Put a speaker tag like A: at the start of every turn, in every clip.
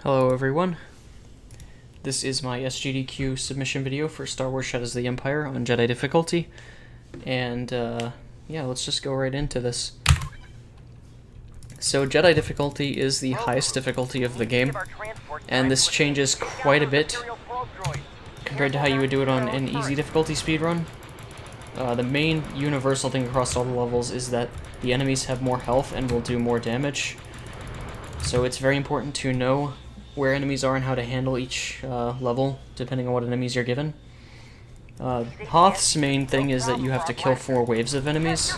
A: Hello everyone, this is my SGDQ submission video for Star Wars Shadows of the Empire on Jedi difficulty, and yeah, let's just go right into this. So Jedi difficulty is the highest difficulty of the game, and this changes quite a bit compared to how you would do it on an easy difficulty speedrun. The main universal thing across all the levels is that the enemies have more health and will do more damage, so it's very important to know where enemies are and how to handle each level, depending on what enemies you're given. Hoth's main thing is that you have to kill 4 waves of enemies,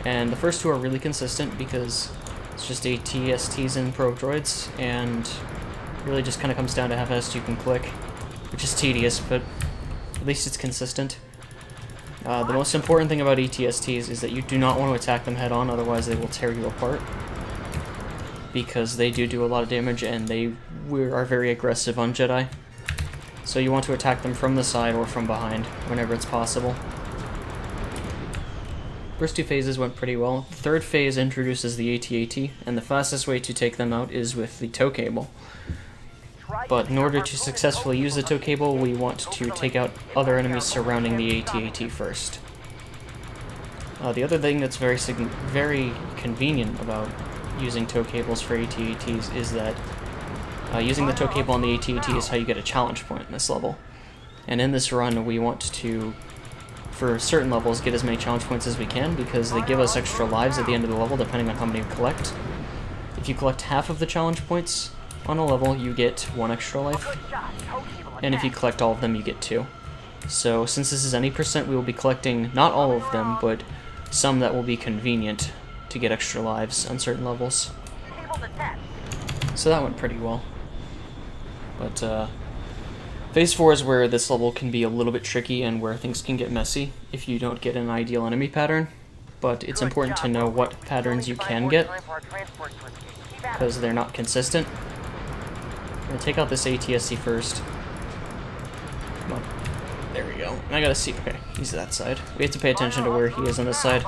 A: and the first 2 are really consistent because it's just AT-STs and probe droids, and really just kind of comes down to how fast you can click, which is tedious, but at least it's consistent. The most important thing about AT-STs is that you do not want to attack them head-on, otherwise they will tear you apart, because they do a lot of damage and they are very aggressive on Jedi. So you want to attack them from the side or from behind whenever it's possible. First 2 phases went pretty well. The third phase introduces the AT-AT, and the fastest way to take them out is with the tow cable. But in order to successfully use the tow cable, we want to take out other enemies surrounding the AT-AT first. The other thing that's very convenient about using tow cables for AT-ATs is that using the tow cable on the AT-AT is how you get a challenge point in this level. And in this run, we want to, for certain levels, get as many challenge points as we can because they give us extra lives at the end of the level depending on how many you collect. If you collect half of the challenge points on a level, you get 1 extra life. And if you collect all of them, you get 2. So since this is any percent, we will be collecting not all of them, but some that will be convenient to get extra lives on certain levels. So that went pretty well. But Phase 4 is where this level can be a little bit tricky and where things can get messy if you don't get an ideal enemy pattern. But it's important to know what patterns you can get, because they're not consistent. I'm going to take out this AT-ST first. Come on. There we go. And I gotta see. Okay, he's that side. We have to pay attention to where he is on this side.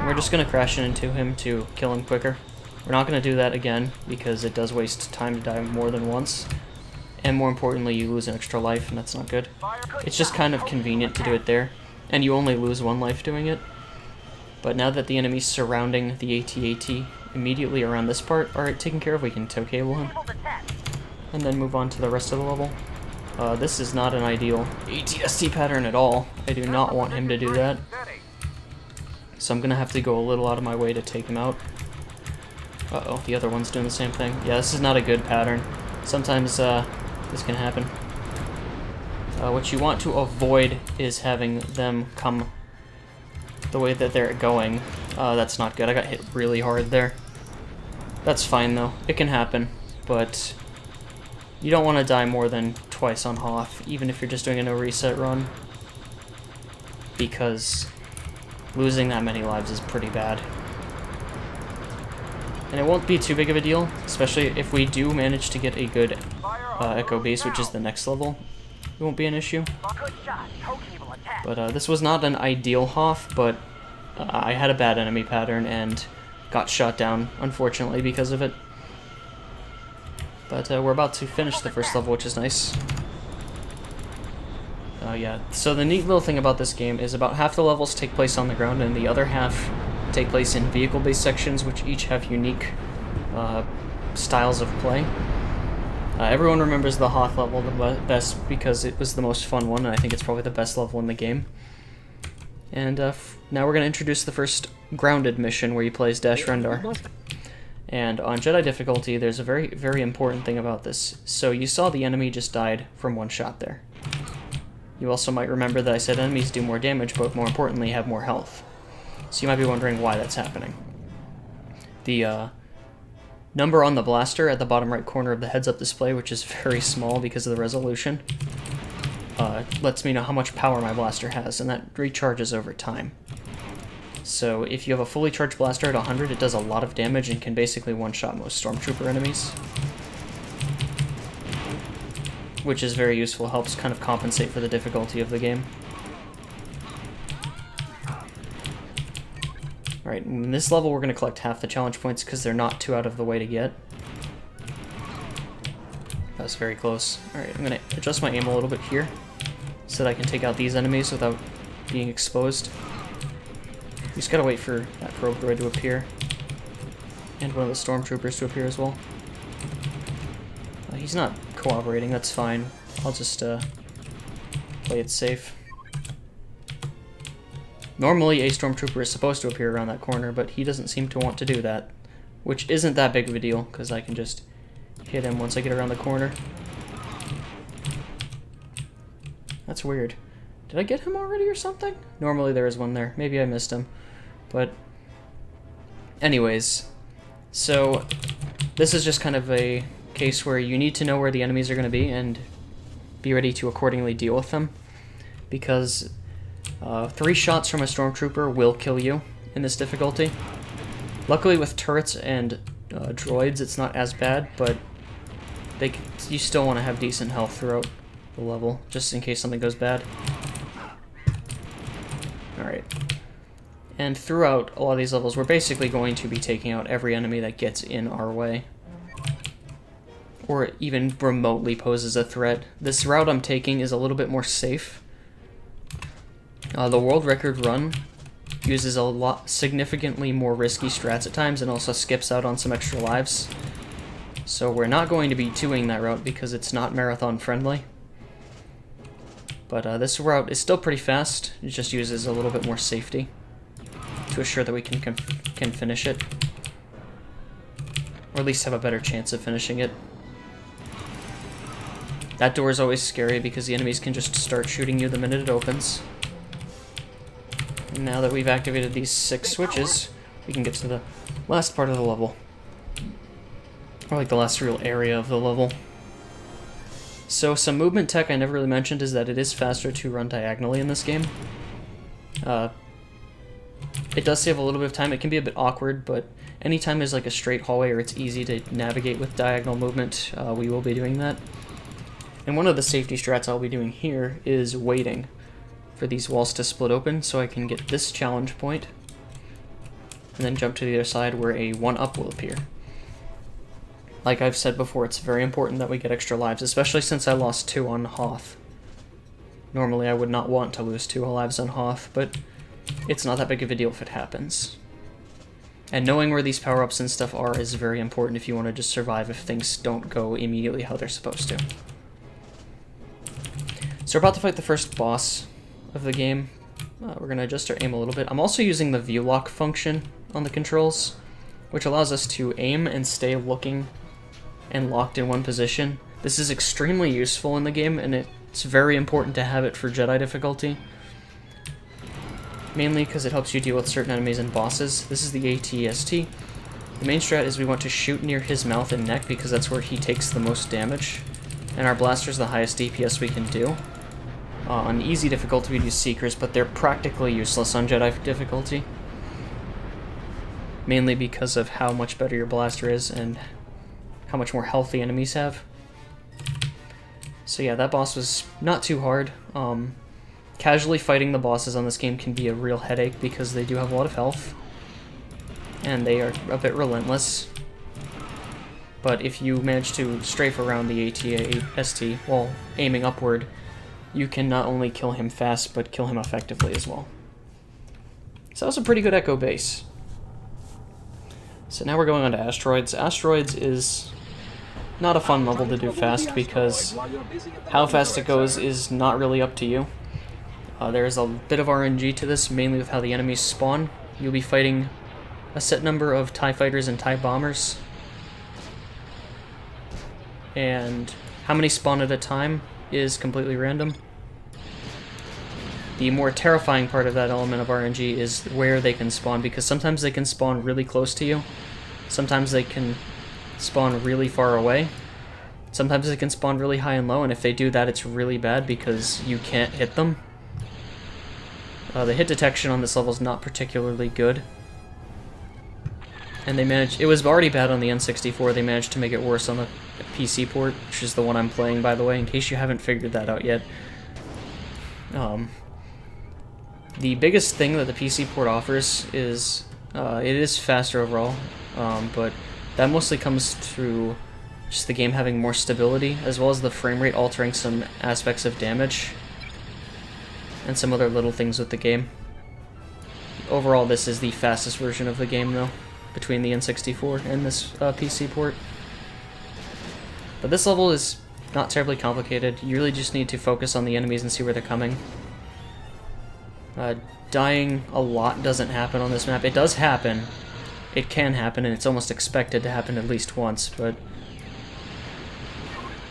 A: We're just going to crash into him to kill him quicker. We're not going to do that again because it does waste time to die more than once. And more importantly, you lose an extra life, and that's not good. It's just kind of convenient to do it there, and you only lose 1 life doing it. But now that the enemies surrounding the AT-AT immediately around this part are taken care of, we can tow cable him. And then move on to the rest of the level. This is not an ideal AT-ST pattern at all. I do not want him to do that. So I'm going to have to go a little out of my way to take him out. Uh-oh, the other one's doing the same thing. Yeah, this is not a good pattern. Sometimes this can happen. What you want to avoid is having them come the way that they're going. That's not good. I got hit really hard there. That's fine, though. It can happen. But you don't want to die more than twice on Hoth, even if you're just doing a no reset run, because losing that many lives is pretty bad. And it won't be too big of a deal, especially if we do manage to get a good Echo base, which is the next level. It won't be an issue. But this was not an ideal Hoth, but I had a bad enemy pattern and got shot down, unfortunately, because of it. But we're about to finish the first level, which is nice. Yeah, so the neat little thing about this game is about half the levels take place on the ground and the other half take place in vehicle-based sections, which each have unique styles of play. Everyone remembers the Hoth level the best because it was the most fun one, and I think it's probably the best level in the game. And now we're going to introduce the first grounded mission where you play as Dash Rendar. And on Jedi difficulty, there's a very important thing about this. So you saw the enemy just died from 1 shot there. You also might remember that I said enemies do more damage, but more importantly have more health. So you might be wondering why that's happening. The number on the blaster at the bottom right corner of the heads-up display, which is very small because of the resolution, lets me know how much power my blaster has, and that recharges over time. So if you have a fully charged blaster at 100, it does a lot of damage and can basically one-shot most Stormtrooper enemies, which is very useful, helps kind of compensate for the difficulty of the game. Alright, in this level we're going to collect half the challenge points because they're not too out of the way to get. That's very close. Alright, I'm gonna adjust my aim a little bit here so that I can take out these enemies without being exposed. You just gotta wait for that probe droid to appear. And one of the stormtroopers to appear as well. He's not cooperating, that's fine. I'll just play it safe. Normally a stormtrooper is supposed to appear around that corner, but he doesn't seem to want to do that. Which isn't that big of a deal, because I can just hit him once I get around the corner. That's weird. Did I get him already or something? Normally there is one there. Maybe I missed him. But anyways, so this is just kind of a case where you need to know where the enemies are going to be and be ready to accordingly deal with them. Because 3 shots from a stormtrooper will kill you in this difficulty. Luckily with turrets and droids it's not as bad, but you still want to have decent health throughout the level, just in case something goes bad. Alright. And throughout a lot of these levels, we're basically going to be taking out every enemy that gets in our way. Or even remotely poses a threat. This route I'm taking is a little bit more safe. The world record run uses significantly more risky strats at times and also skips out on some extra lives. So we're not going to be doing that route because it's not marathon friendly. But this route is still pretty fast. It just uses a little bit more safety to assure that we can finish it. Or at least have a better chance of finishing it. That door is always scary because the enemies can just start shooting you the minute it opens. And now that we've activated these 6 switches, we can get to the last part of the level. Or like the last real area of the level. So some movement tech I never really mentioned is that it is faster to run diagonally in this game. It does save a little bit of time. It can be a bit awkward, but anytime there's like a straight hallway or it's easy to navigate with diagonal movement, we will be doing that. And one of the safety strats I'll be doing here is waiting for these walls to split open so I can get this challenge point and then jump to the other side where a 1-up will appear. Like I've said before, it's very important that we get extra lives, especially since I lost 2 on Hoth. Normally I would not want to lose 2 lives on Hoth, but it's not that big of a deal if it happens. And knowing where these power-ups and stuff are is very important if you want to just survive if things don't go immediately how they're supposed to. So we're about to fight the first boss of the game. We're going to adjust our aim a little bit. I'm also using the view lock function on the controls, which allows us to aim and stay looking and locked in one position. This is extremely useful in the game, and it's very important to have it for Jedi difficulty. Mainly because it helps you deal with certain enemies and bosses. This is the ATST. The main strat is we want to shoot near his mouth and neck because that's where he takes the most damage. And our blaster is the highest DPS we can do. On easy difficulty we'd use Seekers, but they're practically useless on Jedi difficulty. Mainly because of how much better your blaster is and how much more health the enemies have. So yeah, that boss was not too hard. Casually fighting the bosses on this game can be a real headache because they do have a lot of health. And they are a bit relentless. But if you manage to strafe around the AT-ST while aiming upward, you can not only kill him fast, but kill him effectively as well. So that was a pretty good Echo base. So now we're going on to Asteroids. Asteroids is not a fun level to do fast because how fast it goes is not really up to you. There's a bit of RNG to this, mainly with how the enemies spawn. You'll be fighting a set number of TIE fighters and TIE bombers. And how many spawn at a time is completely random. The more terrifying part of that element of RNG is where they can spawn, because sometimes they can spawn really close to you. Sometimes they can spawn really far away. Sometimes they can spawn really high and low, and if they do that, it's really bad because you can't hit them. The hit detection on this level is not particularly good. And they managed, it was already bad on the N64, they managed to make it worse on the PC port, which is the one I'm playing, by the way, in case you haven't figured that out yet. The biggest thing that the PC port offers is, it is faster overall, but that mostly comes through just the game having more stability, as well as the frame rate altering some aspects of damage, and some other little things with the game. Overall, this is the fastest version of the game, though, between the N64 and this PC port. But this level is not terribly complicated. You really just need to focus on the enemies and see where they're coming. Dying a lot doesn't happen on this map. It does happen. It can happen, and it's almost expected to happen at least once, but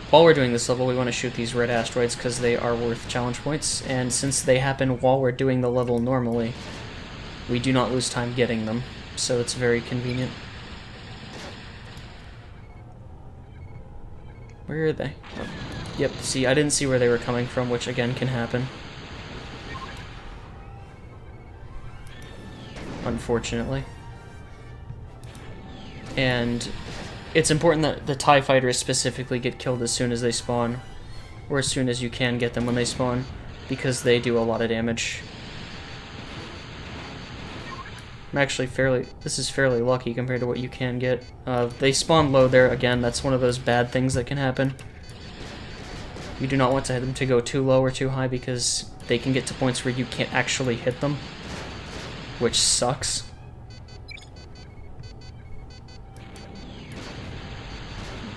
A: while we're doing this level, we want to shoot these red asteroids because they are worth challenge points, and since they happen while we're doing the level normally, we do not lose time getting them, so it's very convenient. Where are they? Oh. Yep, see, I didn't see where they were coming from, which again can happen. Unfortunately. And it's important that the TIE fighters specifically get killed as soon as they spawn, or as soon as you can get them when they spawn, because they do a lot of damage. I'm actually this is fairly lucky compared to what you can get. They spawn low there, again, that's one of those bad things that can happen. You do not want them to go too low or too high because they can get to points where you can't actually hit them, which sucks.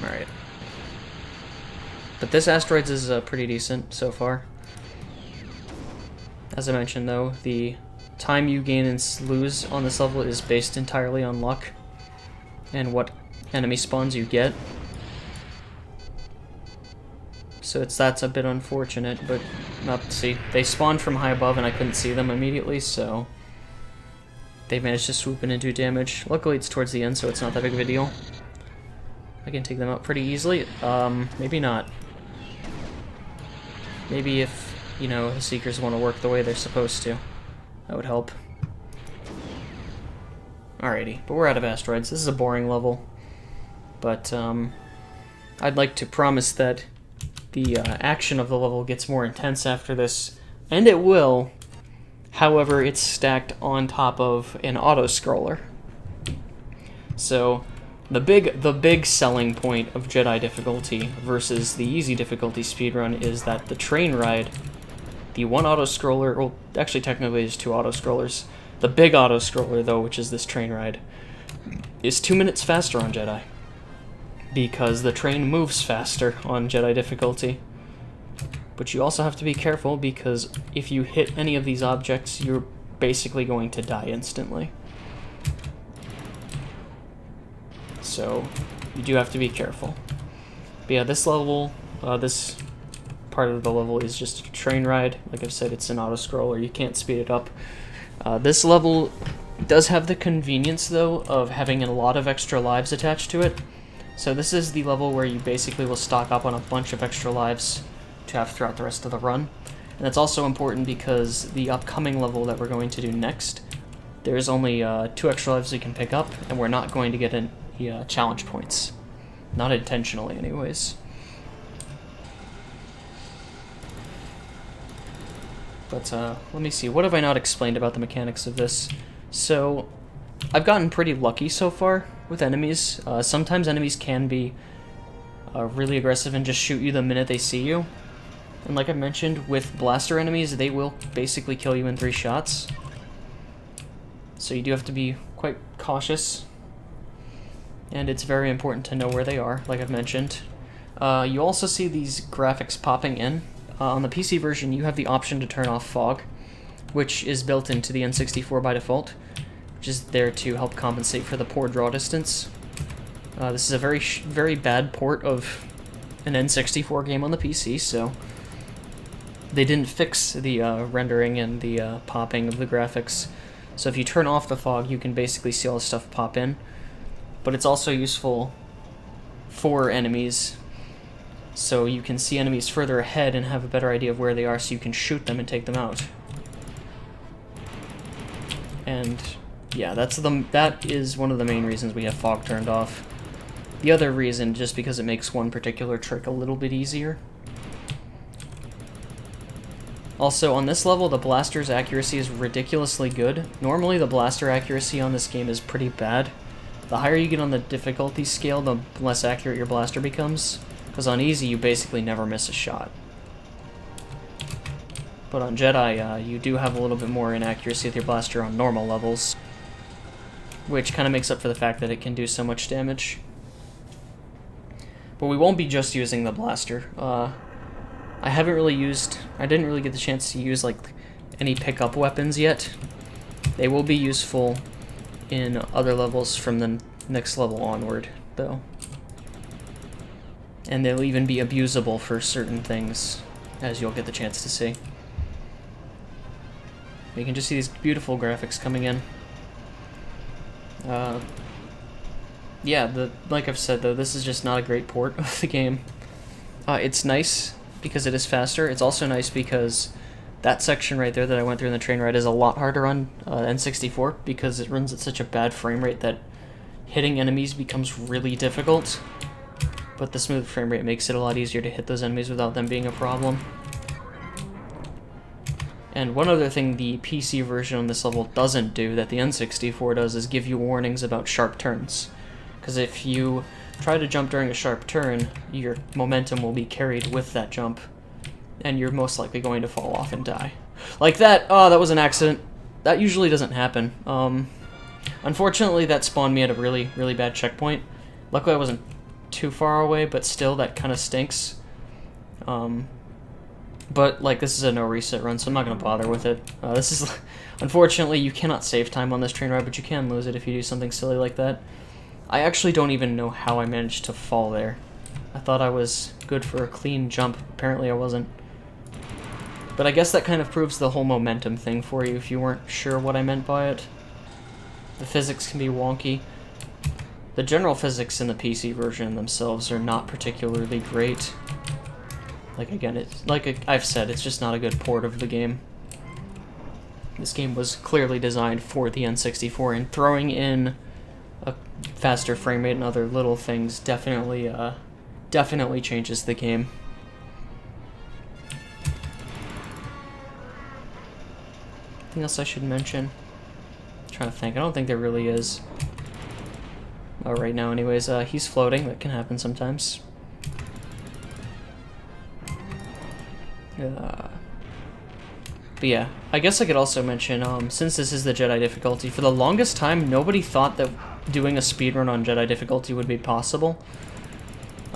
A: Alright. But this asteroids is pretty decent so far. As I mentioned though, the time you gain and lose on this level is based entirely on luck and what enemy spawns you get. So that's a bit unfortunate, but see, they spawned from high above and I couldn't see them immediately, so they managed to swoop in and do damage. Luckily it's towards the end, so it's not that big of a deal. I can take them out pretty easily. Maybe not. Maybe if, you know, the Seekers want to work the way they're supposed to. That would help. Alrighty, but we're out of asteroids. This is a boring level. But, I'd like to promise that the action of the level gets more intense after this. And it will. However, it's stacked on top of an auto-scroller. So, the big selling point of Jedi difficulty versus the easy difficulty speedrun is that the train ride, the one auto-scroller, well, actually technically there's two auto-scrollers. The big auto-scroller, though, which is this train ride, is 2 minutes faster on Jedi. Because the train moves faster on Jedi difficulty. But you also have to be careful because if you hit any of these objects, you're basically going to die instantly. So you do have to be careful. But yeah, this level, this part of the level is just a train ride. Like I've said, it's an auto-scroller, you can't speed it up. This level does have the convenience, though, of having a lot of extra lives attached to it. So this is the level where you basically will stock up on a bunch of extra lives to have throughout the rest of the run. And that's also important because the upcoming level that we're going to do next, there's only 2 extra lives we can pick up, and we're not going to get any challenge points. Not intentionally, anyways. But let me see, what have I not explained about the mechanics of this? So, I've gotten pretty lucky so far with enemies. Sometimes enemies can be really aggressive and just shoot you the minute they see you. And like I mentioned, with blaster enemies, they will basically kill you in 3 shots. So you do have to be quite cautious. And it's very important to know where they are, like I've mentioned. You also see these graphics popping in. On the PC version, you have the option to turn off fog, which is built into the N64 by default, which is there to help compensate for the poor draw distance. This is a very bad port of an N64 game on the PC, so they didn't fix the rendering and the popping of the graphics. So if you turn off the fog, you can basically see all the stuff pop in. But it's also useful for enemies, so you can see enemies further ahead and have a better idea of where they are, so you can shoot them and take them out. And yeah, that is one of the main reasons we have fog turned off. The other reason, just because it makes one particular trick a little bit easier. Also, on this level, the blaster's accuracy is ridiculously good. Normally, the blaster accuracy on this game is pretty bad. the higher you get on the difficulty scale, the less accurate your blaster becomes. Because on easy, you basically never miss a shot. But on Jedi, you do have a little bit more inaccuracy with your blaster on normal levels. Which kind of makes up for the fact that it can do so much damage. But we won't be just using the blaster. I didn't really get the chance to use like any pickup weapons yet. They will be useful in other levels from the next level onward, though. And they'll even be abusable for certain things, as you'll get the chance to see. You can just see these beautiful graphics coming in. Yeah, like I've said though, this is just not a great port of the game. It's nice because it is faster. It's also nice because that section right there that I went through in the train ride is a lot harder on N64 because it runs at such a bad frame rate that hitting enemies becomes really difficult. But the smooth frame rate makes it a lot easier to hit those enemies without them being a problem. And one other thing the PC version on this level doesn't do that the N64 does is give you warnings about sharp turns. Because if you try to jump during a sharp turn, your momentum will be carried with that jump, and you're most likely going to fall off and die. Like that! Oh, that was an accident. That usually doesn't happen. Unfortunately, that spawned me at a really, really bad checkpoint. Luckily, I wasn't too far away, but still, that kind of stinks. But, like, this is a no reset run, so I'm not going to bother with it. This is... Unfortunately, you cannot save time on this train ride, but you can lose it if you do something silly like that. I actually don't even know how I managed to fall there. I thought I was good for a clean jump. Apparently I wasn't. But I guess that kind of proves the whole momentum thing for you if you weren't sure what I meant by it. The physics can be wonky. The general physics in the PC version themselves are not particularly great. Like, again, it's like I've said, it's just not a good port of the game. This game was clearly designed for the N64, and throwing in a faster frame rate and other little things definitely changes the game. Anything else I should mention? I'm trying to think. I don't think there really is. Oh, right now, anyways, he's floating. That can happen sometimes. But yeah, I guess I could also mention, since this is the Jedi difficulty, for the longest time, nobody thought that doing a speedrun on Jedi difficulty would be possible.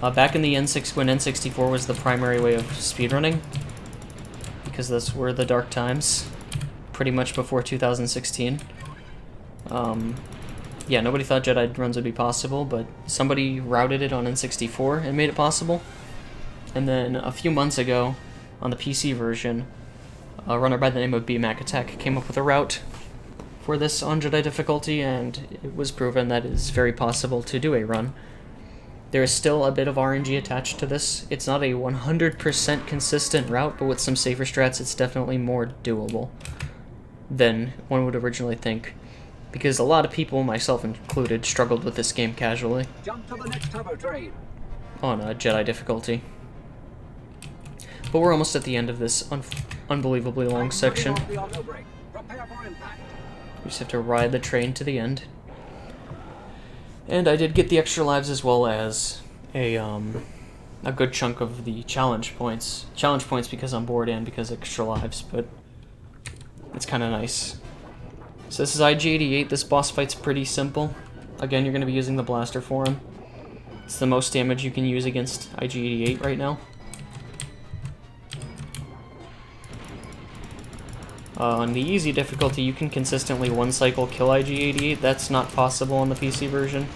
A: Back in the when N64 was the primary way of speedrunning, because those were the dark times, pretty much before 2016. Yeah, nobody thought Jedi runs would be possible, but somebody routed it on N64 and made it possible. And then a few months ago, on the PC version, a runner by the name of BMAC Attack came up with a route for this on Jedi difficulty, and it was proven that it is very possible to do a run. There is still a bit of RNG attached to this. It's not a 100% consistent route, but with some safer strats, it's definitely more doable than one would originally think. Because a lot of people, myself included, struggled with this game casually.
B: Jump to the next turbo train.
A: On a Jedi difficulty. But we're almost at the end of this unbelievably long section. We just have to ride the train to the end. And I did get the extra lives as well as a good chunk of the challenge points. Challenge points because I'm bored and because extra lives, but it's kind of nice. So this is IG-88. This boss fight's pretty simple. Again, you're going to be using the blaster for him. It's the most damage you can use against IG-88 right now. On the easy difficulty, you can consistently one-cycle kill IG-88. That's not possible on the PC version.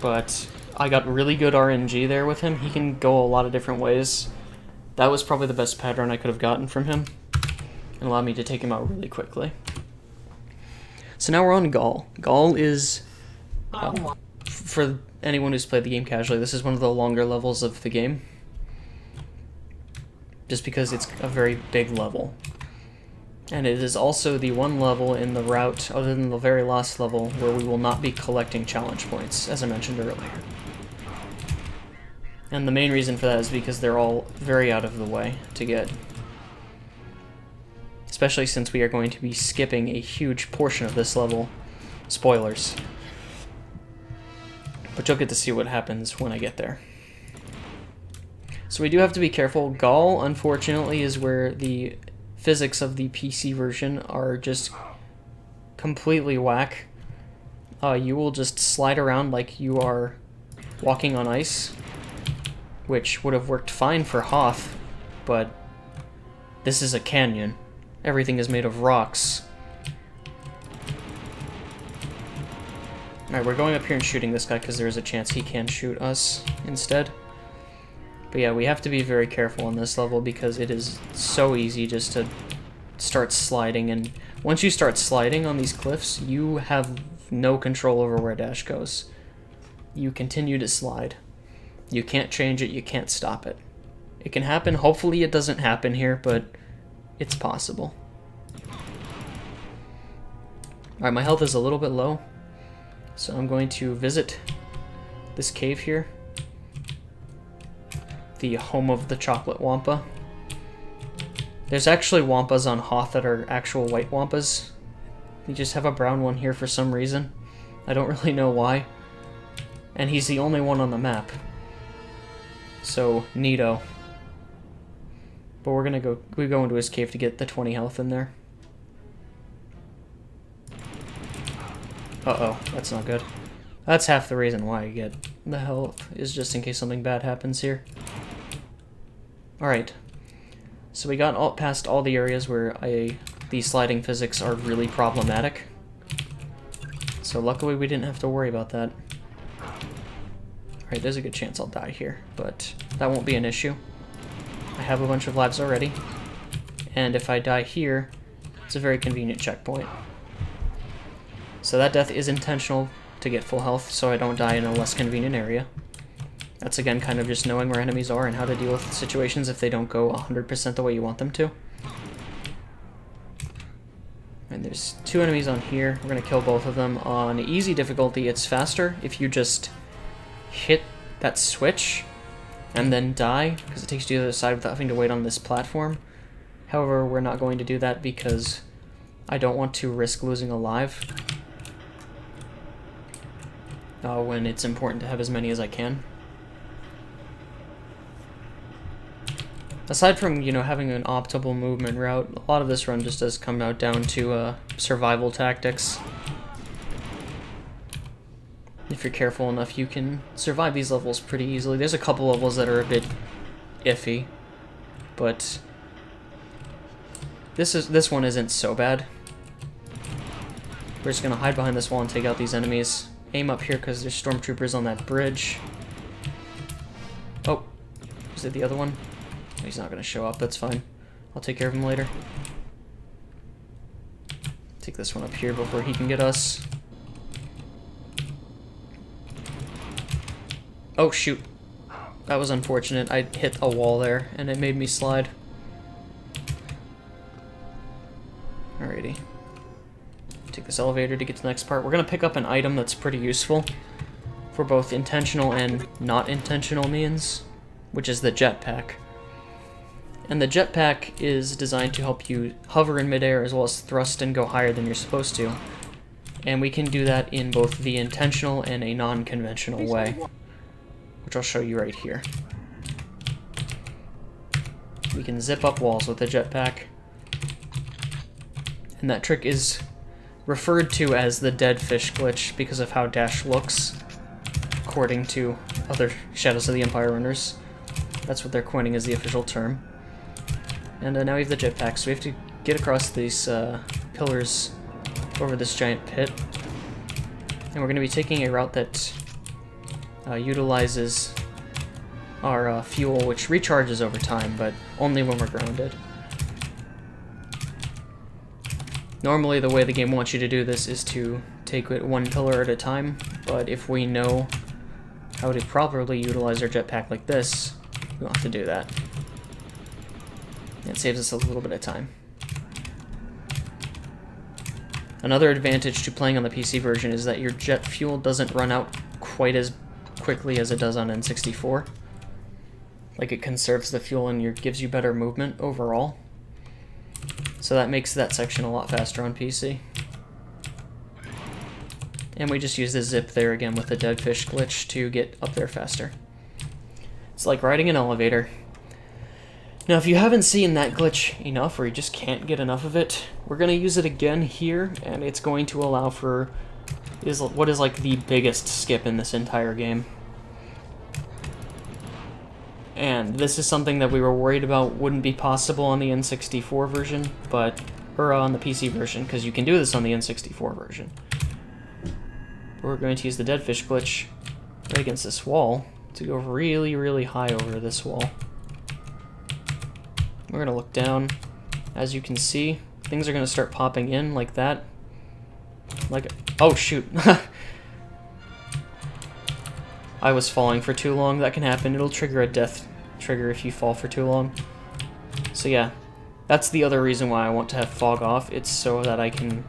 A: But I got really good RNG there with him. He can go a lot of different ways. That was probably the best pattern I could have gotten from him, and allowed me to take him out really quickly. So now we're on Gaul. Gaul is, for anyone who's played the game casually, this is one of the longer levels of the game. Just because it's a very big level. And it is also the one level in the route, other than the very last level, where we will not be collecting challenge points, as I mentioned earlier. And the main reason for that is because they're all very out of the way to get. Especially since we are going to be skipping a huge portion of this level Spoilers. But you'll get to see what happens when I get there. So we do have to be careful. Gaul, unfortunately, is where the physics of the PC version are just completely whack. You will just slide around like you are walking on ice, which would have worked fine for Hoth, but this is a canyon. Everything is made of rocks. Alright, we're going up here and shooting this guy because there is a chance he can shoot us instead. But yeah, we have to be very careful on this level because it is so easy just to start sliding, and once you start sliding on these cliffs, you have no control over where dash goes. You continue to slide. You can't change it, you can't stop it. It can happen, hopefully it doesn't happen here, but it's possible. Alright, my health is a little bit low, so I'm going to visit this cave here. The home of the chocolate wampa. There's actually wampas on Hoth that are actual white wampas. You just have a brown one here for some reason. I don't really know why. And he's the only one on the map. So, neato. But we go into his cave to get the 20 health in there. Uh-oh, that's not good. That's half the reason why I get the health, is just in case something bad happens here. Alright, so we got past all the areas where the sliding physics are really problematic. So luckily we didn't have to worry about that. Alright, there's a good chance I'll die here, but that won't be an issue. I have a bunch of lives already, and if I die here, it's a very convenient checkpoint. So that death is intentional to get full health, so I don't die in a less convenient area. That's again kind of just knowing where enemies are and how to deal with situations if they don't go 100% the way you want them to. And there's 2 enemies on here. We're going to kill both of them. On easy difficulty, it's faster if you just hit that switch and then die, because it takes you to the other side without having to wait on this platform. However, we're not going to do that because I don't want to risk losing a life when it's important to have as many as I can. Aside from, you know, having an optimal movement route, a lot of this run just does come out down to survival tactics. If you're careful enough, you can survive these levels pretty easily. There's a couple levels that are a bit iffy, but this one isn't so bad. We're just gonna hide behind this wall and take out these enemies. Aim up here because there's stormtroopers on that bridge. Oh, is it the other one? He's not going to show up, that's fine. I'll take care of him later. Take this one up here before he can get us. Oh, shoot. That was unfortunate. I hit a wall there, and it made me slide. Alrighty. Take this elevator to get to the next part. We're going to pick up an item that's pretty useful for both intentional and not intentional means, which is the jetpack. And the jetpack is designed to help you hover in midair as well as thrust and go higher than you're supposed to. And we can do that in both the intentional and a non-conventional way, which I'll show you right here. We can zip up walls with the jetpack. And that trick is referred to as the dead fish glitch because of how Dash looks, according to other Shadows of the Empire runners. That's what they're coining as the official term. And now we have the jetpack, so we have to get across these pillars over this giant pit. And we're going to be taking a route that utilizes our fuel, which recharges over time, but only when we're grounded. Normally the way the game wants you to do this is to take it one pillar at a time, but if we know how to properly utilize our jetpack like this, we don't have to do that. It saves us a little bit of time. Another advantage to playing on the PC version is that your jet fuel doesn't run out quite as quickly as it does on N64. Like, it conserves the fuel and gives you better movement overall. So that makes that section a lot faster on PC. And we just use the zip there again with the dead fish glitch to get up there faster. It's like riding an elevator. Now, if you haven't seen that glitch enough, or you just can't get enough of it, we're going to use it again here, and it's going to allow for what is like the biggest skip in this entire game. And this is something that we were worried about wouldn't be possible on the N64 version, or on the PC version, because you can do this on the N64 version. We're going to use the dead fish glitch right against this wall to go really, really high over this wall. We're going to look down. As you can see, things are going to start popping in like that. Like, oh shoot. I was falling for too long. That can happen. It'll trigger a death trigger if you fall for too long. So yeah, that's the other reason why I want to have fog off. It's so that I can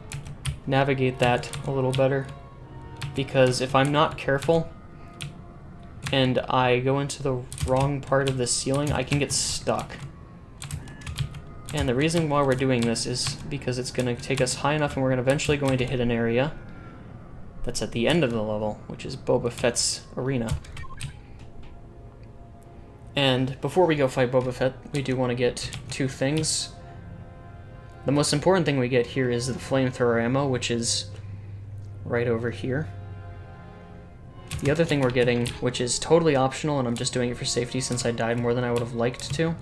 A: navigate that a little better. Because if I'm not careful and I go into the wrong part of the ceiling, I can get stuck. And the reason why we're doing this is because it's going to take us high enough and we're eventually going to hit an area that's at the end of the level, which is Boba Fett's arena. And before we go fight Boba Fett, we do want to get two things. The most important thing we get here is the flamethrower ammo, which is right over here. The other thing we're getting, which is totally optional, and I'm just doing it for safety since I died more than I would have liked to,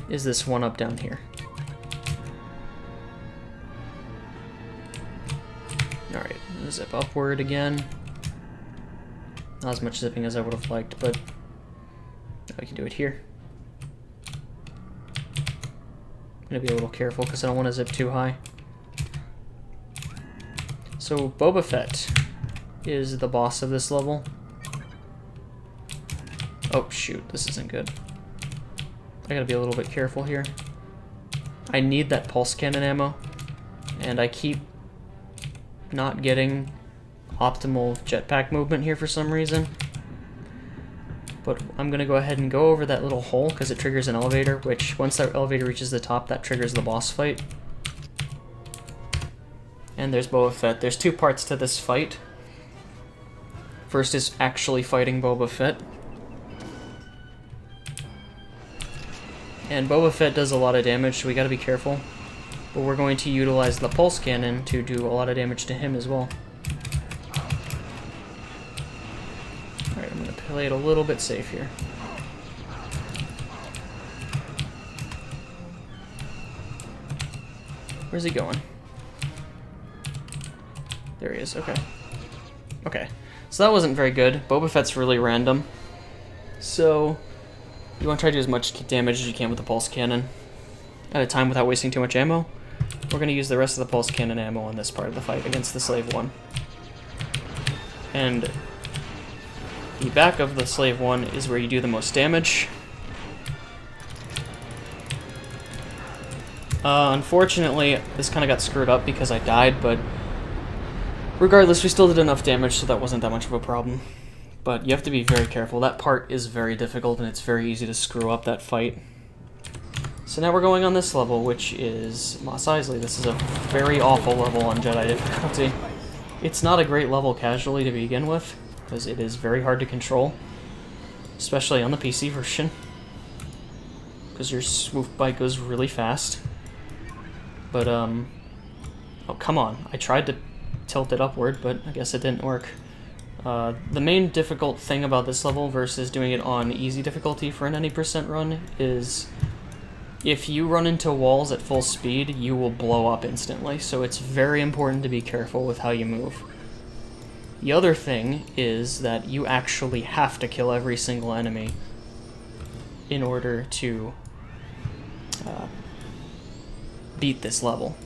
A: is this one up down here. Alright, zip upward again. Not as much zipping as I would have liked, but I can do it here. I'm gonna be a little careful because I don't want to zip too high. So Boba Fett is the boss of this level. Oh shoot, this isn't good. I gotta be a little bit careful here. I need that pulse cannon ammo, and I keep not getting optimal jetpack movement here for some reason. But I'm gonna go ahead and go over that little hole because it triggers an elevator, which once that elevator reaches the top, that triggers the boss fight. And there's Boba Fett. There's two parts to this fight. First is actually fighting Boba Fett. And Boba Fett does a lot of damage, so we gotta be careful. But we're going to utilize the pulse cannon to do a lot of damage to him as well. Alright, I'm gonna play it a little bit safe here. Where's he going? There he is, okay. Okay, so that wasn't very good. Boba Fett's really random. So you want to try to do as much damage as you can with the pulse cannon at a time without wasting too much ammo. We're going to use the rest of the pulse cannon ammo on this part of the fight against the Slave One. And the back of the Slave One is where you do the most damage. Unfortunately, this kind of got screwed up because I died, but regardless, we still did enough damage, so that wasn't that much of a problem. But you have to be very careful. That part is very difficult, and it's very easy to screw up that fight. So now we're going on this level, which is Mos Eisley. This is a very awful level on Jedi difficulty. It's not a great level casually to begin with, because it is very hard to control, especially on the PC version, because your swoop bike goes really fast. But, oh, come on. I tried to tilt it upward, but I guess it didn't work. The main difficult thing about this level versus doing it on easy difficulty for an any % run is if you run into walls at full speed, you will blow up instantly, so it's very important to be careful with how you move. The other thing is that you actually have to kill every single enemy in order to beat this level.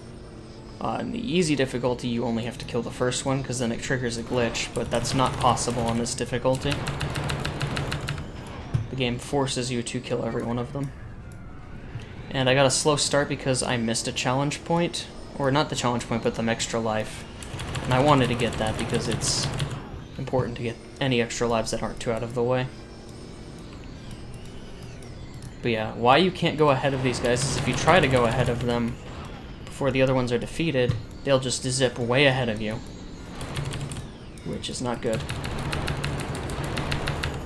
A: In the easy difficulty, you only have to kill the first one, because then it triggers a glitch, but that's not possible on this difficulty. The game forces you to kill every one of them. And I got a slow start because I missed a challenge point, or not the challenge point, but the extra life. And I wanted to get that because it's important to get any extra lives that aren't too out of the way. But yeah, why you can't go ahead of these guys is if you try to go ahead of them before the other ones are defeated, they'll just zip way ahead of you. which is not good.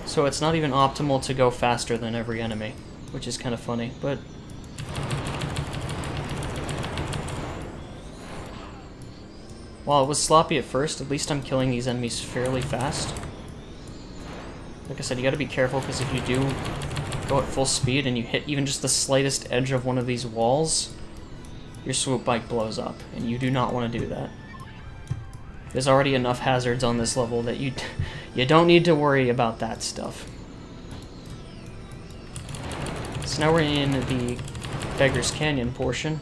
A: So it's not even optimal to go faster than every enemy, which is kind of funny, but... While it was sloppy at first, at least I'm killing these enemies fairly fast. Like I said, you gotta be careful, because if you do go at full speed and you hit even just the slightest edge of one of these walls, your swoop bike blows up, and you do not want to do that. There's already enough hazards on this level that you don't need to worry about that stuff. So now we're in the Beggar's Canyon portion.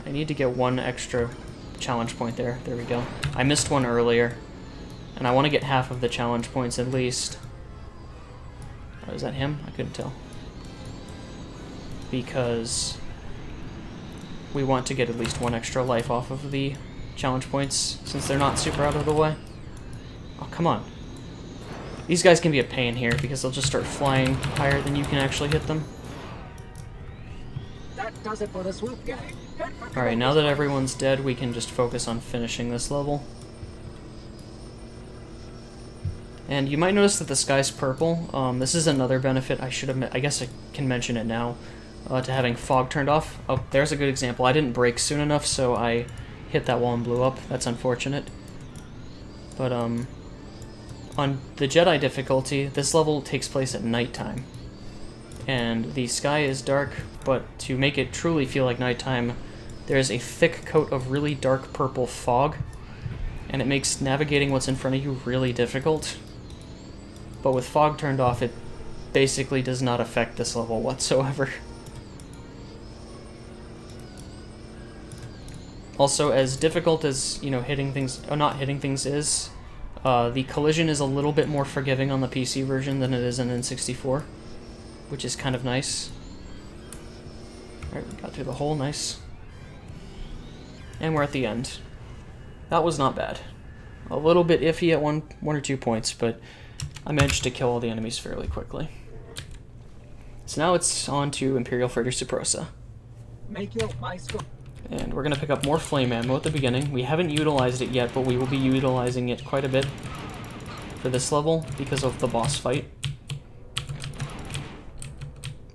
A: I need to get one extra challenge point there. There we go. I missed one earlier, and I want to get half of the challenge points at least. Oh, is that him? I couldn't tell. Because we want to get at least one extra life off of the challenge points, since they're not super out of the way. Oh, come on. These guys can be a pain here, because they'll just start flying higher than you can actually hit them.
B: That does it for the swoop gang.
A: Alright, now that everyone's dead, we can just focus on finishing this level. And you might notice that the sky's purple. This is another benefit I guess I can mention it now, to having fog turned off. Oh, there's a good example. I didn't brake soon enough, so I hit that wall and blew up. That's unfortunate. But, on the Jedi difficulty, this level takes place at nighttime. And the sky is dark, but to make it truly feel like nighttime, there's a thick coat of really dark purple fog, and it makes navigating what's in front of you really difficult. But with fog turned off, it basically does not affect this level whatsoever. Also, as difficult as, not hitting things is, the collision is a little bit more forgiving on the PC version than it is in N64, which is kind of nice. Alright, we got through the hole, nice. And we're at the end. That was not bad. A little bit iffy at one or two points, but I managed to kill all the enemies fairly quickly. So now it's on to Imperial Freighter Suprosa.
B: Make your bicycle.
A: And we're going to pick up more flame ammo at the beginning. We haven't utilized it yet, but we will be utilizing it quite a bit for this level because of the boss fight.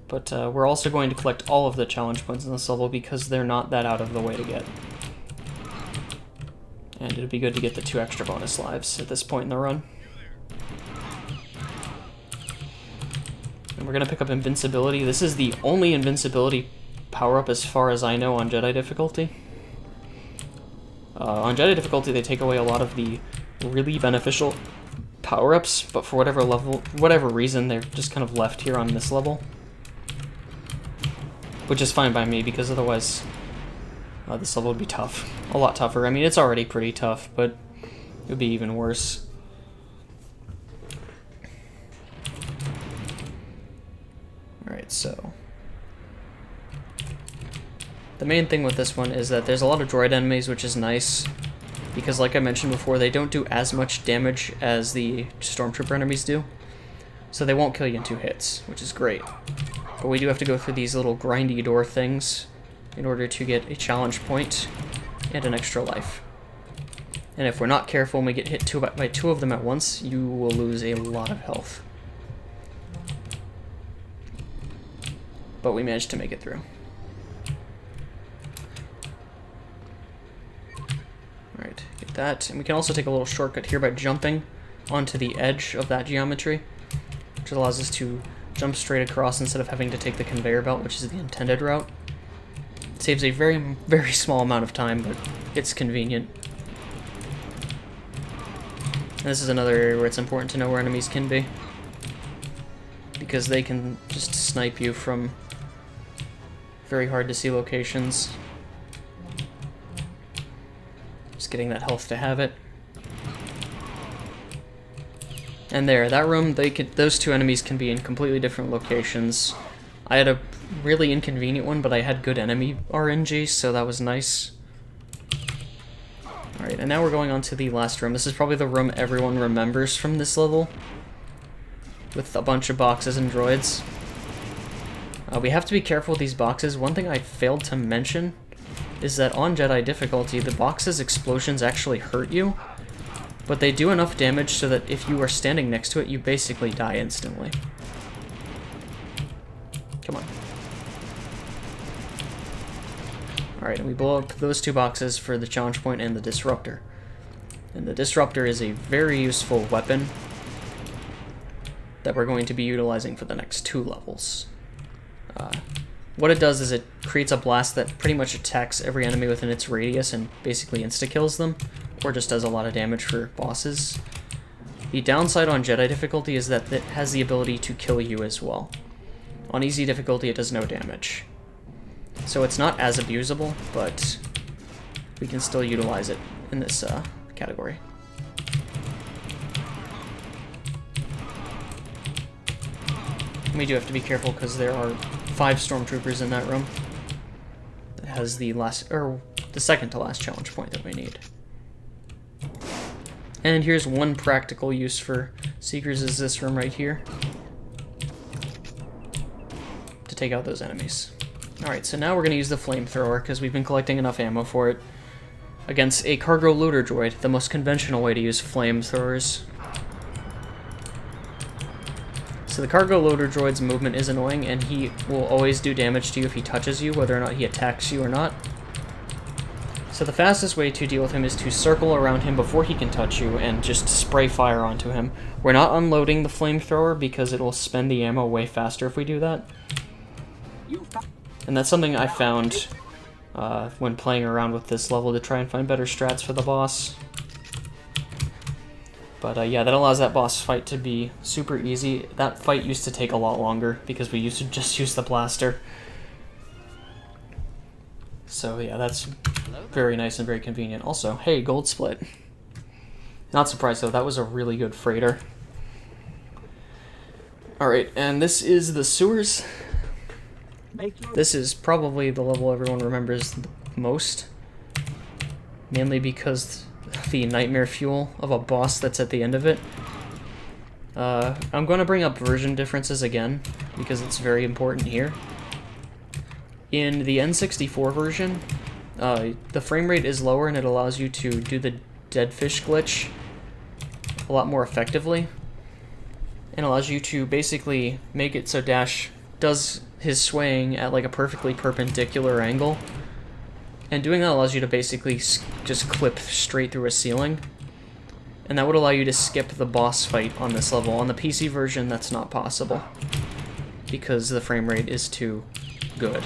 A: But we're also going to collect all of the challenge points in this level because they're not that out of the way to get. And it'd be good to get the 2 extra bonus lives at this point in the run. And we're going to pick up invincibility. This is the only invincibility power-up as far as I know on Jedi difficulty. On Jedi difficulty they take away a lot of the really beneficial power-ups, but for whatever reason they're just kind of left here on this level. Which is fine by me, because otherwise this level would be tough. A lot tougher. I mean, it's already pretty tough, but it would be even worse. Alright, so the main thing with this one is that there's a lot of droid enemies, which is nice, because like I mentioned before, they don't do as much damage as the stormtrooper enemies do, so they won't kill you in 2 hits, which is great. But we do have to go through these little grindy door things in order to get a challenge point and an extra life. And if we're not careful and we get hit by 2 of them at once, you will lose a lot of health. But we managed to make it through. Alright, get that. And we can also take a little shortcut here by jumping onto the edge of that geometry, which allows us to jump straight across instead of having to take the conveyor belt, which is the intended route. It saves a very, very small amount of time, but it's convenient. And this is another area where it's important to know where enemies can be, because they can just snipe you from very hard to see locations. Just getting that health to have it. And there, that room, those 2 enemies can be in completely different locations. I had a really inconvenient one, but I had good enemy RNG, so that was nice. Alright, and now we're going on to the last room. This is probably the room everyone remembers from this level, with a bunch of boxes and droids. We have to be careful with these boxes. One thing I failed to mention is that on Jedi difficulty, the box's explosions actually hurt you. But they do enough damage so that if you are standing next to it, you basically die instantly. Come on. Alright, and we blow up those 2 boxes for the challenge point and the disruptor. And the disruptor is a very useful weapon that we're going to be utilizing for the next 2 levels. What it does is it creates a blast that pretty much attacks every enemy within its radius and basically insta-kills them, or just does a lot of damage for bosses. The downside on Jedi difficulty is that it has the ability to kill you as well. On easy difficulty, it does no damage. So it's not as abusable, but we can still utilize it in this category. We do have to be careful because there are 5 stormtroopers in that room. That has the second to last challenge point that we need. And here's one practical use for Seekers, is this room right here. To take out those enemies. Alright, so now we're going to use the flamethrower because we've been collecting enough ammo for it. Against a cargo loader droid, the most conventional way to use flamethrowers. So the cargo loader droid's movement is annoying, and he will always do damage to you if he touches you, whether or not he attacks you or not. So the fastest way to deal with him is to circle around him before he can touch you and just spray fire onto him. We're not unloading the flamethrower because it will spend the ammo way faster if we do that. And that's something I found when playing around with this level to try and find better strats for the boss. But yeah, that allows that boss fight to be super easy. That fight used to take a lot longer because we used to just use the blaster. So yeah, that's very nice and very convenient. Also, hey, gold split. Not surprised though, that was a really good freighter. Alright, and this is the sewers. This is probably the level everyone remembers the most. Mainly because the nightmare fuel of a boss that's at the end of it. I'm going to bring up version differences again, because it's very important here. In the N64 version, the frame rate is lower and it allows you to do the dead fish glitch a lot more effectively. And allows you to basically make it so Dash does his swaying at like a perfectly perpendicular angle. And doing that allows you to basically just clip straight through a ceiling. And that would allow you to skip the boss fight on this level. On the PC version, that's not possible, because the frame rate is too good.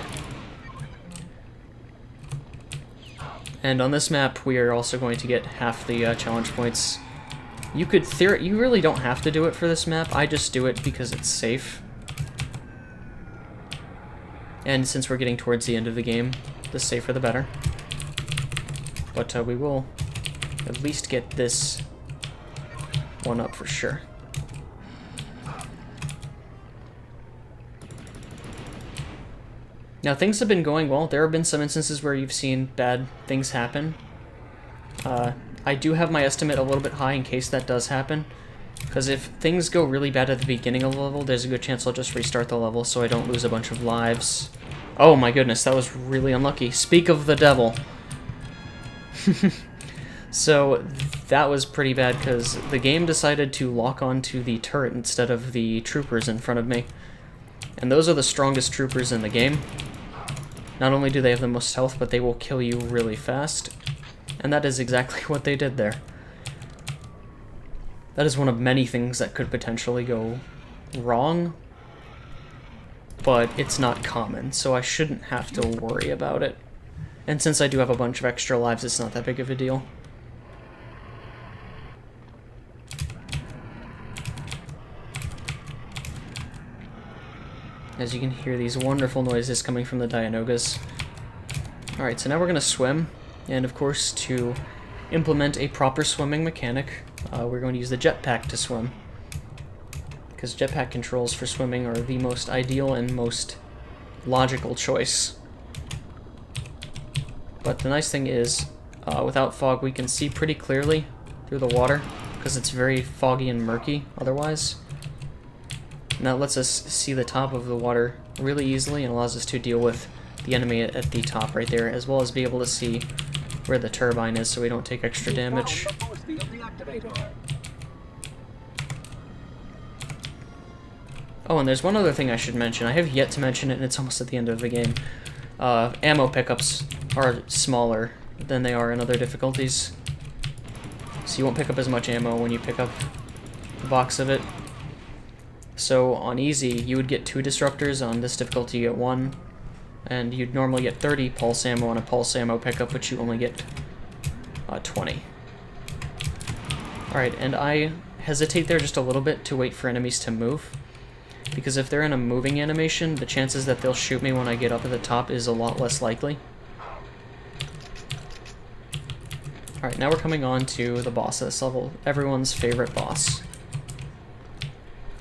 A: And on this map, we are also going to get half the challenge points. You really don't have to do it for this map. I just do it because it's safe. And since we're getting towards the end of the game, the safer the better. But we will at least get this one up for sure. Now, things have been going well. There have been some instances where you've seen bad things happen. I do have my estimate a little bit high in case that does happen. Because if things go really bad at the beginning of the level, there's a good chance I'll just restart the level so I don't lose a bunch of lives. Oh my goodness, that was really unlucky. Speak of the devil. So that was pretty bad because the game decided to lock onto the turret instead of the troopers in front of me. And those are the strongest troopers in the game. Not only do they have the most health, but they will kill you really fast. And that is exactly what they did there. That is one of many things that could potentially go wrong, but it's not common, so I shouldn't have to worry about it. And since I do have a bunch of extra lives, it's not that big of a deal. As you can hear these wonderful noises coming from the Dianogas. Alright, so now we're going to swim, and of course to implement a proper swimming mechanic, we're going to use the jetpack to swim. Because jetpack controls for swimming are the most ideal and most logical choice. But the nice thing is, without fog we can see pretty clearly through the water, because it's very foggy and murky otherwise. And that lets us see the top of the water really easily and allows us to deal with the enemy at the top right there, as well as be able to see where the turbine is so we don't take extra damage.
B: elevator.
A: Oh, and there's one other thing I should mention. I have yet to mention it, and it's almost at the end of the game. Ammo pickups are smaller than they are in other difficulties. So you won't pick up as much ammo when you pick up a box of it. So on easy, you would get 2 disruptors. On this difficulty, you get 1. And you'd normally get 30 pulse ammo on a pulse ammo pickup, but you only get 20. Alright, and I hesitate there just a little bit to wait for enemies to move. Because if they're in a moving animation, the chances that they'll shoot me when I get up at the top is a lot less likely. Alright, now we're coming on to the boss of this level, everyone's favorite boss.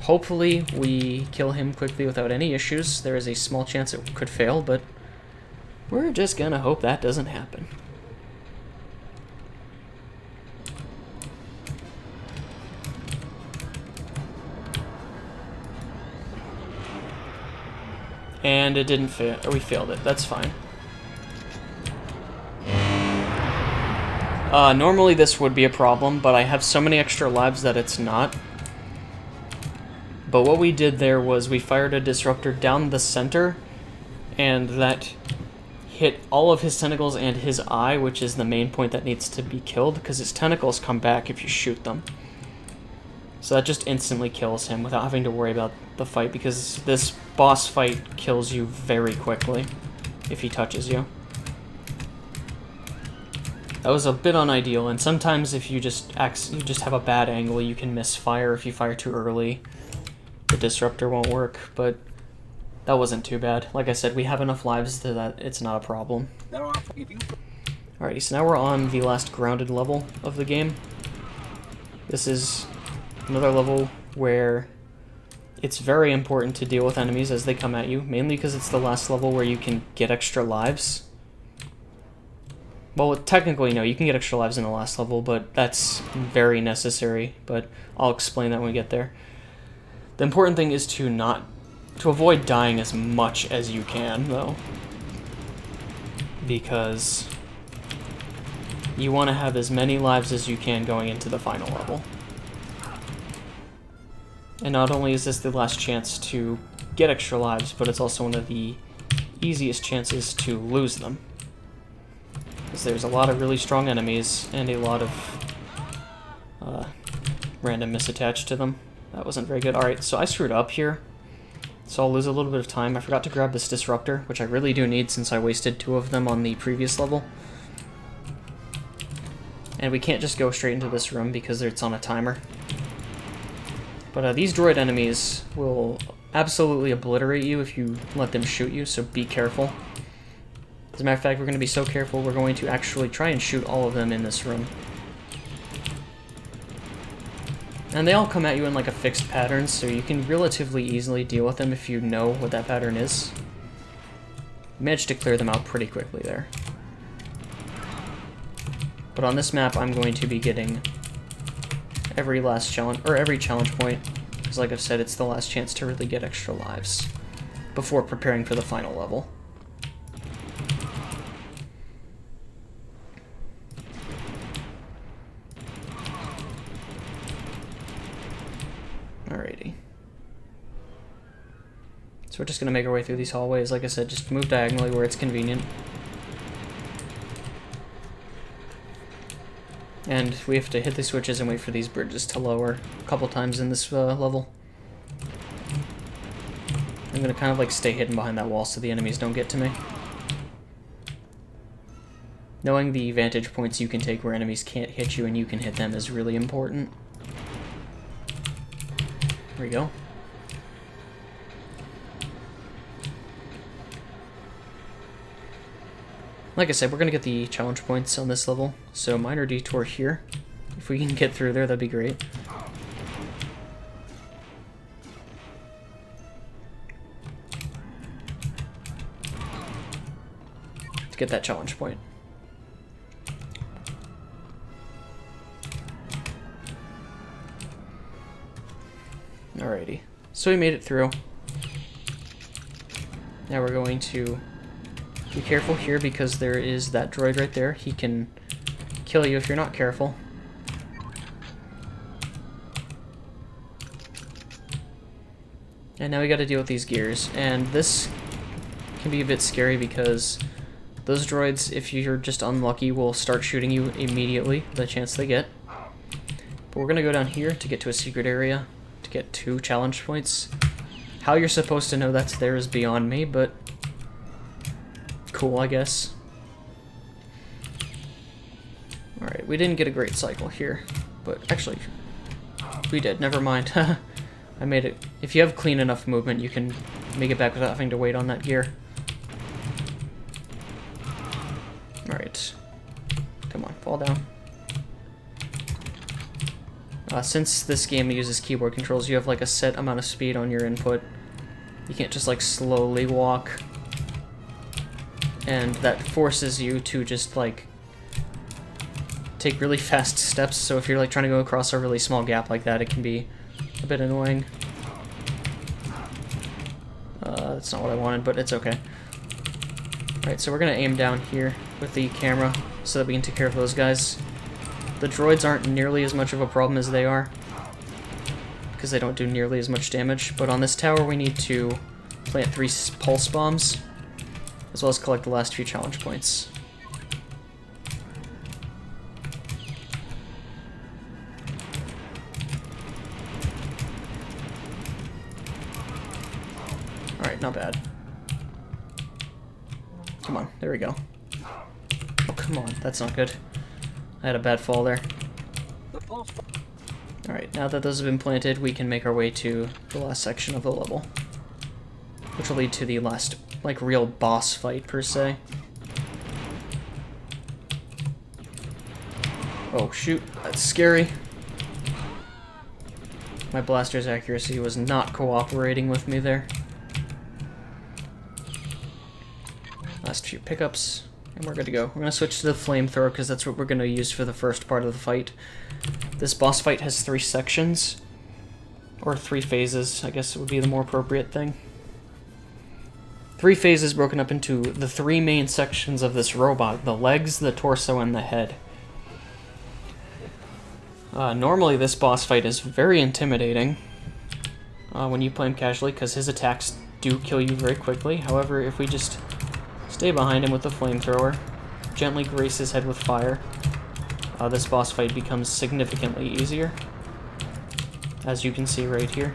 A: Hopefully we kill him quickly without any issues. There is a small chance it could fail, but we're just gonna hope that doesn't happen. And it didn't fail, or we failed it, that's fine. Normally this would be a problem, but I have so many extra lives that it's not. But what we did there was we fired a disruptor down the center, and that hit all of his tentacles and his eye, which is the main point that needs to be killed, because his tentacles come back if you shoot them. So that just instantly kills him without having to worry about the fight, because this boss fight kills you very quickly if he touches you. That was a bit unideal, and sometimes if you just have a bad angle, you can misfire if you fire too early. The disruptor won't work, but that wasn't too bad. Like I said, we have enough lives that it's not a problem. Alrighty, so now we're on the last grounded level of the game. This is another level where it's very important to deal with enemies as they come at you, mainly because it's the last level where you can get extra lives. Well, technically, no, you can get extra lives in the last level, but that's very necessary, but I'll explain that when we get there. The important thing is to avoid dying as much as you can, though, because you want to have as many lives as you can going into the final level. And not only is this the last chance to get extra lives, but it's also one of the easiest chances to lose them. Because there's a lot of really strong enemies and a lot of random misattached to them. That wasn't very good. Alright, so I screwed up here, so I'll lose a little bit of time. I forgot to grab this disruptor, which I really do need since I wasted 2 of them on the previous level. And we can't just go straight into this room because it's on a timer. But these droid enemies will absolutely obliterate you if you let them shoot you, so be careful. As a matter of fact, we're going to be so careful, we're going to actually try and shoot all of them in this room. And they all come at you in like a fixed pattern, so you can relatively easily deal with them if you know what that pattern is. Managed to clear them out pretty quickly there. But on this map, I'm going to be getting every last challenge, or every challenge point, because like I've said, it's the last chance to really get extra lives before preparing for the final level. Alrighty. So we're just going to make our way through these hallways. Like I said, just move diagonally where it's convenient. And we have to hit the switches and wait for these bridges to lower a couple times in this level. I'm going to kind of like stay hidden behind that wall so the enemies don't get to me. Knowing the vantage points you can take where enemies can't hit you and you can hit them is really important. There we go. Like I said, we're going to get the challenge points on this level, so minor detour here. If we can get through there, that'd be great. To get that challenge point. Alrighty, so we made it through. Now we're going to be careful here because there is that droid right there. He can kill you if you're not careful. And now we gotta deal with these gears. And this can be a bit scary because those droids, if you're just unlucky, will start shooting you immediately, the chance they get. But we're gonna go down here to get to a secret area, to get 2 challenge points. How you're supposed to know that's there is beyond me, but cool, I guess. Alright, we didn't get a great cycle here, but actually, we did, never mind. I made it. If you have clean enough movement, you can make it back without having to wait on that gear. Alright. Come on, fall down. Since this game uses keyboard controls, you have like a set amount of speed on your input. You can't just like slowly walk. And that forces you to just like take really fast steps, so if you're like trying to go across a really small gap like that, it can be a bit annoying. That's not what I wanted, but it's okay. Alright, so we're gonna aim down here with the camera so that we can take care of those guys. The droids aren't nearly as much of a problem as they are, because they don't do nearly as much damage, but on this tower we need to plant 3 pulse bombs, as well as collect the last few challenge points. Alright, not bad. Come on, there we go. Oh, come on, that's not good. I had a bad fall there. Alright, now that those have been planted, we can make our way to the last section of the level, which will lead to the last, like, real boss fight, per se. Oh, shoot, that's scary. My blaster's accuracy was not cooperating with me there. Last few pickups, and we're good to go. We're going to switch to the flamethrower because that's what we're going to use for the first part of the fight. This boss fight has 3 sections, or 3 phases, I guess it would be the more appropriate thing. 3 phases broken up into the 3 main sections of this robot: the legs, the torso, and the head. Normally this boss fight is very intimidating when you play him casually, because his attacks do kill you very quickly. However, if we just stay behind him with the flamethrower, gently grace his head with fire, this boss fight becomes significantly easier, as you can see right here.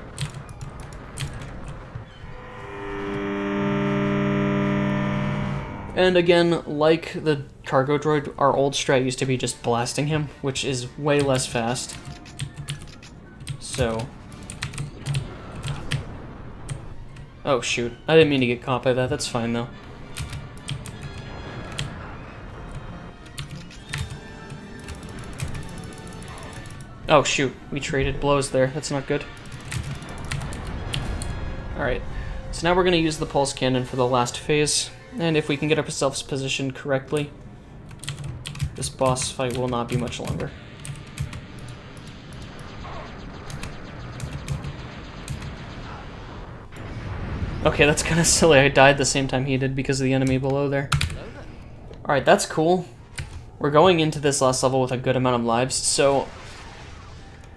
A: And again, like the cargo droid, our old strat used to be just blasting him, which is way less fast. So... oh shoot, I didn't mean to get caught by that, that's fine though. Oh shoot, we traded blows there, that's not good. Alright, so now we're going to use the pulse cannon for the last phase, and if we can get ourselves positioned correctly, this boss fight will not be much longer. Okay, that's kind of silly, I died the same time he did because of the enemy below there. Alright, that's cool. We're going into this last level with a good amount of lives, so...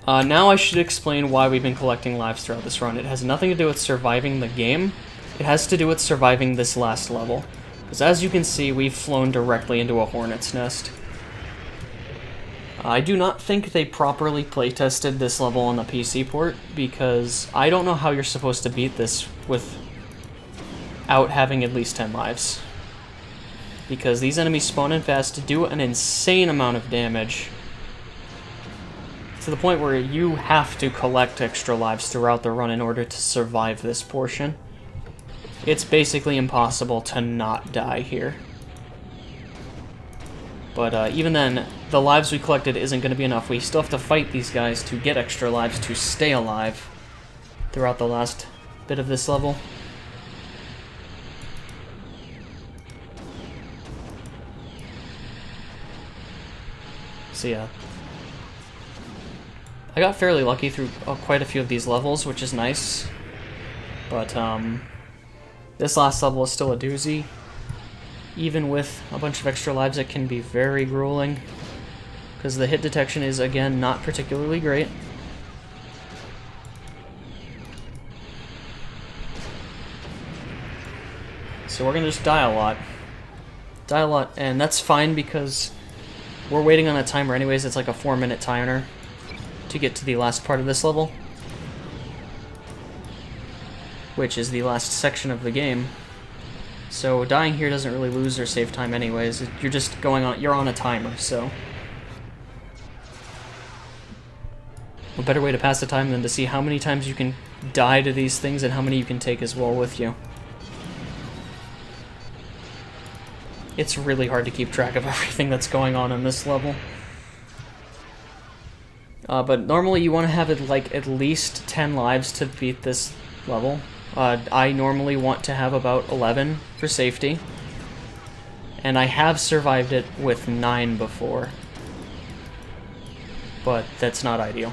A: now I should explain why we've been collecting lives throughout this run. It has nothing to do with surviving the game. It has to do with surviving this last level. Because as you can see, we've flown directly into a hornet's nest. I do not think they properly playtested this level on the PC port, because I don't know how you're supposed to beat this without having at least 10 lives. Because these enemies spawn in fast, do an insane amount of damage, to the point where you have to collect extra lives throughout the run in order to survive this portion. It's basically impossible to not die here. But even then, the lives we collected isn't going to be enough. We still have to fight these guys to get extra lives to stay alive throughout the last bit of this level. So yeah. I got fairly lucky through quite a few of these levels, which is nice. But this last level is still a doozy. Even with a bunch of extra lives, it can be very grueling, because the hit detection is, again, not particularly great. So we're gonna just die a lot. Die a lot, and that's fine because we're waiting on a timer anyways. It's like a 4-minute timer to get to the last part of this level, which is the last section of the game. So dying here doesn't really lose or save time anyways. You're just going on, you're on a timer, so. A better way to pass the time than to see how many times you can die to these things and how many you can take as well with you. It's really hard to keep track of everything that's going on in this level. But normally you want to have it like at least 10 lives to beat this level. I normally want to have about 11 for safety. And I have survived it with 9 before. But that's not ideal.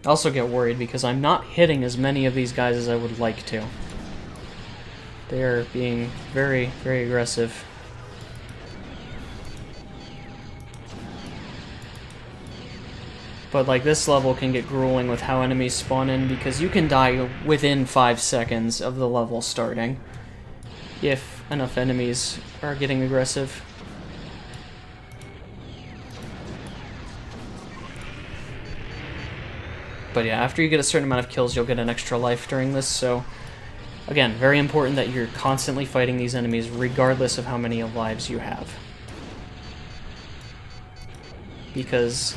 A: I also get worried because I'm not hitting as many of these guys as I would like to. They are being very, very aggressive. But like this level can get grueling with how enemies spawn in because you can die within 5 seconds of the level starting if enough enemies are getting aggressive. But yeah, after you get a certain amount of kills, you'll get an extra life during this, so again, very important that you're constantly fighting these enemies regardless of how many lives you have. Because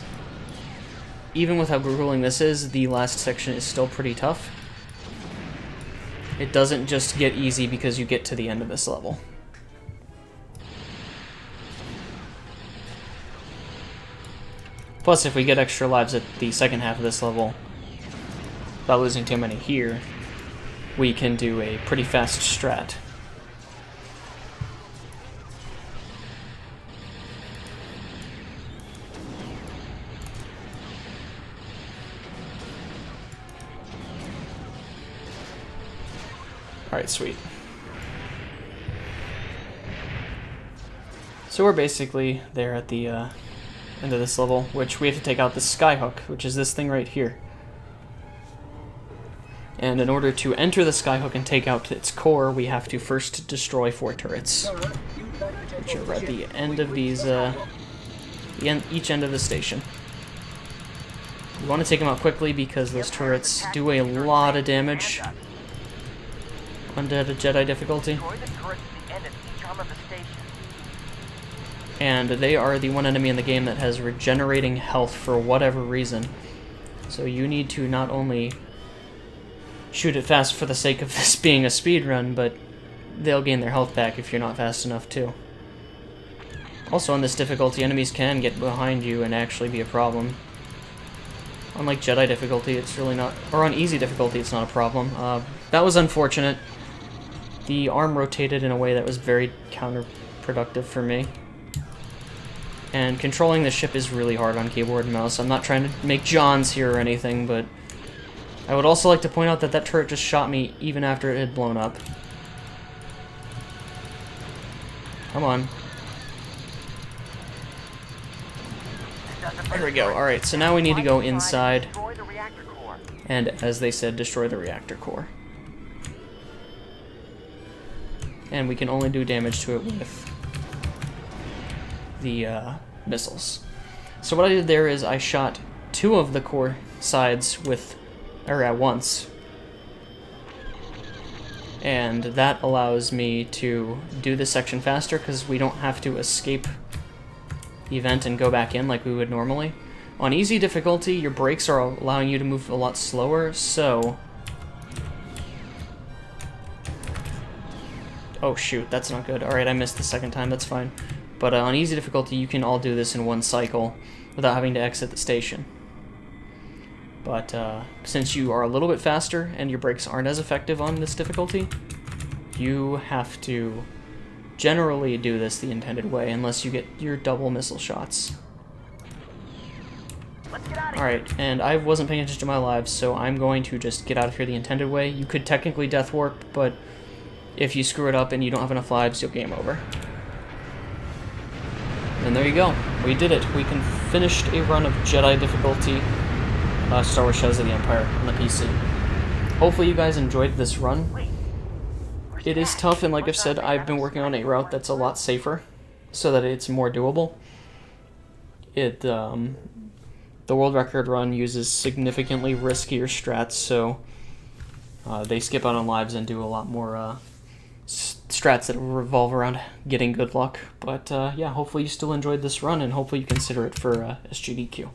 A: even with how grueling this is, the last section is still pretty tough. It doesn't just get easy because you get to the end of this level. Plus, if we get extra lives at the second half of this level, without losing too many here, we can do a pretty fast strat. Alright, sweet. So we're basically there at the end of this level, which we have to take out the skyhook, which is this thing right here. And in order to enter the skyhook and take out its core, we have to first destroy 4 turrets, which are at the end of these, each end of the station. You want to take them out quickly because those turrets do a lot of damage on Jedi difficulty. And they are the one enemy in the game that has regenerating health for whatever reason. So you need to not only shoot it fast for the sake of this being a speedrun, but they'll gain their health back if you're not fast enough too. Also on this difficulty, enemies can get behind you and actually be a problem. Unlike Jedi difficulty, it's really not, or on easy difficulty, it's not a problem. That was unfortunate. The arm rotated in a way that was very counterproductive for me. And controlling the ship is really hard on keyboard and mouse. I'm not trying to make Johns here or anything, but I would also like to point out that that turret just shot me even after it had blown up. Come on. There we go. Alright, so now we need to go inside and, as they said, destroy the reactor core. And we can only do damage to it with the missiles. So what I did there is I shot 2 of the core sides at once. And that allows me to do this section faster because we don't have to escape the event and go back in like we would normally. On easy difficulty, your brakes are allowing you to move a lot slower, so... Oh shoot, that's not good. Alright, I missed the second time, that's fine. But on easy difficulty, you can all do this in one cycle without having to exit the station. But since you are a little bit faster and your brakes aren't as effective on this difficulty, you have to generally do this the intended way unless you get your double missile shots. Alright, and I wasn't paying attention to my lives, so I'm going to just get out of here the intended way. You could technically death warp, but if you screw it up and you don't have enough lives, you'll game over. And there you go. We did it. We finished a run of Jedi difficulty Star Wars Shadows of the Empire on the PC. hopefully you guys enjoyed this run. It is tough, and like I've said, I've been working on a route that's a lot safer, so that it's more doable. The world record run uses significantly riskier strats, so they skip out on lives and do a lot more strats that revolve around getting good luck. But yeah, hopefully you still enjoyed this run, and hopefully you consider it for SGDQ.